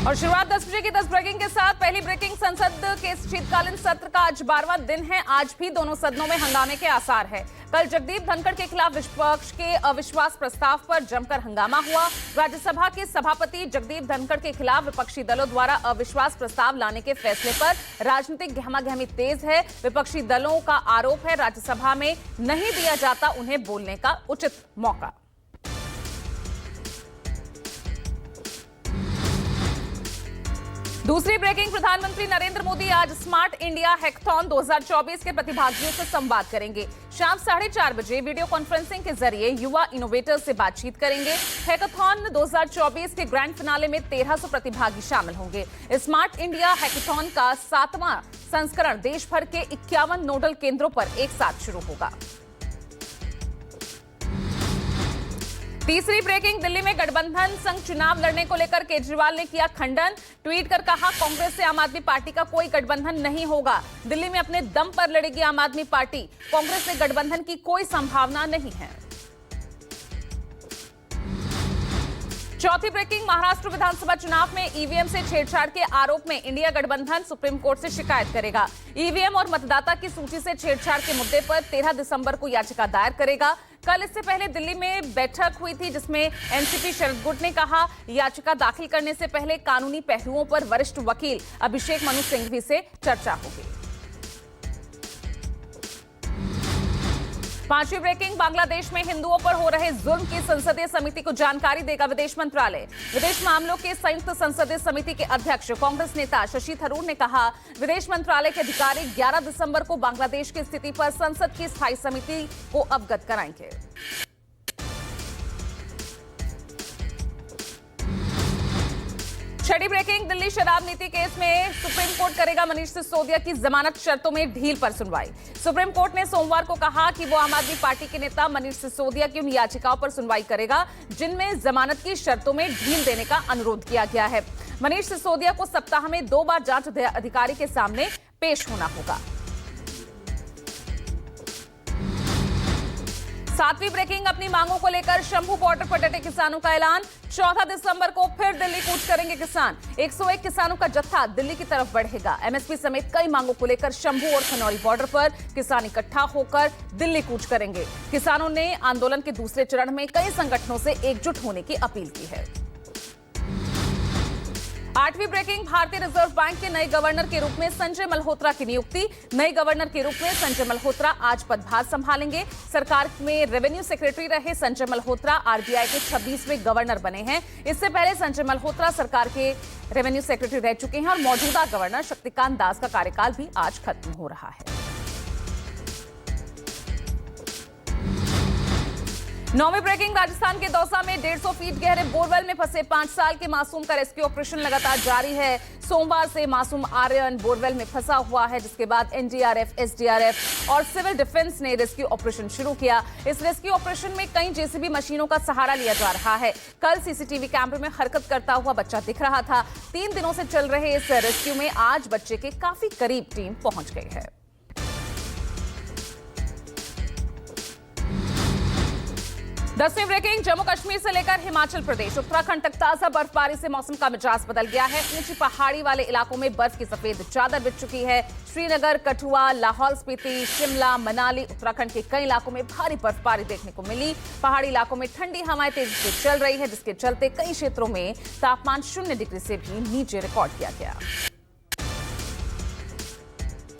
और शुरुआत 10 बजे की 10 ब्रेकिंग के साथ। पहली ब्रेकिंग, संसद के शीतकालीन सत्र का आज 12वां दिन है। आज भी दोनों सदनों में हंगामे के आसार है। कल जगदीप धनखड़ के खिलाफ विपक्ष के अविश्वास प्रस्ताव पर जमकर हंगामा हुआ। राज्यसभा के सभापति जगदीप धनखड़ के खिलाफ विपक्षी दलों द्वारा अविश्वास प्रस्ताव लाने के फैसले पर राजनीतिक गहमागहमी तेज है। विपक्षी दलों का आरोप है राज्यसभा में नहीं दिया जाता उन्हें बोलने का उचित मौका। दूसरी ब्रेकिंग, प्रधानमंत्री नरेंद्र मोदी आज स्मार्ट इंडिया हैकाथॉन 2024 के प्रतिभागियों से संवाद करेंगे। शाम 4:30 बजे वीडियो कॉन्फ्रेंसिंग के जरिए युवा इनोवेटर्स से बातचीत करेंगे। हैकाथॉन 2024 के ग्रैंड फिनाले में 1300 प्रतिभागी शामिल होंगे। स्मार्ट इंडिया हैकाथॉन का 7वां संस्करण देश भर के 51 नोडल केंद्रों पर एक साथ शुरू होगा। तीसरी ब्रेकिंग, दिल्ली में गठबंधन संग चुनाव लड़ने को लेकर केजरीवाल ने किया खंडन। ट्वीट कर कहा, कांग्रेस से आम आदमी पार्टी का कोई गठबंधन नहीं होगा। दिल्ली में अपने दम पर लड़ेगी आम आदमी पार्टी। कांग्रेस से गठबंधन की कोई संभावना नहीं है। चौथी ब्रेकिंग, महाराष्ट्र विधानसभा चुनाव में ईवीएम से छेड़छाड़ के आरोप में इंडिया गठबंधन सुप्रीम कोर्ट से शिकायत करेगा। ईवीएम और मतदाता की सूची से छेड़छाड़ के मुद्दे पर 13 दिसंबर को याचिका दायर करेगा। कल इससे पहले दिल्ली में बैठक हुई थी जिसमें एनसीपी शरद गुट ने कहा, याचिका दाखिल करने से पहले कानूनी पहलुओं पर वरिष्ठ वकील अभिषेक मनु सिंघवी से चर्चा होगी। पांचवी ब्रेकिंग, बांग्लादेश में हिंदुओं पर हो रहे जुल्म की संसदीय समिति को जानकारी देगा विदेश मंत्रालय। विदेश मामलों के संयुक्त संसदीय समिति के अध्यक्ष कांग्रेस नेता शशि थरूर ने कहा, विदेश मंत्रालय के अधिकारी 11 दिसंबर को बांग्लादेश की स्थिति पर संसद की स्थायी समिति को अवगत कराएंगे। छठी ब्रेकिंग, दिल्ली शराब नीति केस में सुप्रीम कोर्ट करेगा मनीष सिसोदिया की जमानत शर्तों में ढील पर सुनवाई। सुप्रीम कोर्ट ने सोमवार को कहा कि वो आम आदमी पार्टी के नेता मनीष सिसोदिया की उन याचिकाओं पर सुनवाई करेगा जिनमें जमानत की शर्तों में ढील देने का अनुरोध किया गया है। मनीष सिसोदिया को सप्ताह में 2 बार जांच अधिकारी के सामने पेश होना होगा। सातवीं ब्रेकिंग, अपनी मांगों को लेकर शंभू बॉर्डर पर डटे किसानों का ऐलान। 14 दिसंबर को फिर दिल्ली कूच करेंगे किसान। 101 किसानों का जत्था दिल्ली की तरफ बढ़ेगा। एमएसपी समेत कई मांगों को लेकर शंभू और खनौरी बॉर्डर पर किसान इकट्ठा होकर दिल्ली कूच करेंगे। किसानों ने आंदोलन के दूसरे चरण में कई संगठनों से एकजुट होने की अपील की है। आठवीं ब्रेकिंग, भारतीय रिजर्व बैंक के नए गवर्नर के रूप में संजय मल्होत्रा की नियुक्ति। नए गवर्नर के रूप में संजय मल्होत्रा आज पदभार संभालेंगे। सरकार में रेवेन्यू सेक्रेटरी रहे संजय मल्होत्रा आरबीआई के 26वें गवर्नर बने हैं। इससे पहले संजय मल्होत्रा सरकार के रेवेन्यू सेक्रेटरी रह चुके हैं और मौजूदा गवर्नर शक्तिकांत दास का कार्यकाल भी आज खत्म हो रहा है। 9वीं ब्रेकिंग, राजस्थान के दौसा में 150 फीट गहरे बोरवेल में फंसे 5 साल के मासूम का रेस्क्यू ऑपरेशन लगातार जारी है। सोमवार से मासूम आर्यन बोरवेल में फंसा हुआ है, जिसके बाद एनडीआरएफ, एसडीआरएफ और सिविल डिफेंस ने रेस्क्यू ऑपरेशन शुरू किया। इस रेस्क्यू ऑपरेशन में कई जेसीबी मशीनों का सहारा लिया जा रहा है। कल सीसीटीवी कैमरे में हरकत करता हुआ बच्चा दिख रहा था। 3 दिनों से चल रहे इस रेस्क्यू में आज बच्चे के काफी करीब टीम पहुंच गई है। 10वीं ब्रेकिंग, जम्मू कश्मीर से लेकर हिमाचल प्रदेश, उत्तराखंड तक ताजा बर्फबारी से मौसम का मिजाज बदल गया है। ऊंची पहाड़ी वाले इलाकों में बर्फ की सफेद चादर बिछ चुकी है। श्रीनगर, कठुआ, लाहौल स्पीति, शिमला, मनाली, उत्तराखंड के कई इलाकों में भारी बर्फबारी देखने को मिली। पहाड़ी इलाकों में ठंडी हवाएं तेजी से चल रही है, जिसके चलते कई क्षेत्रों में तापमान 0 डिग्री से भी नीचे रिकॉर्ड किया गया।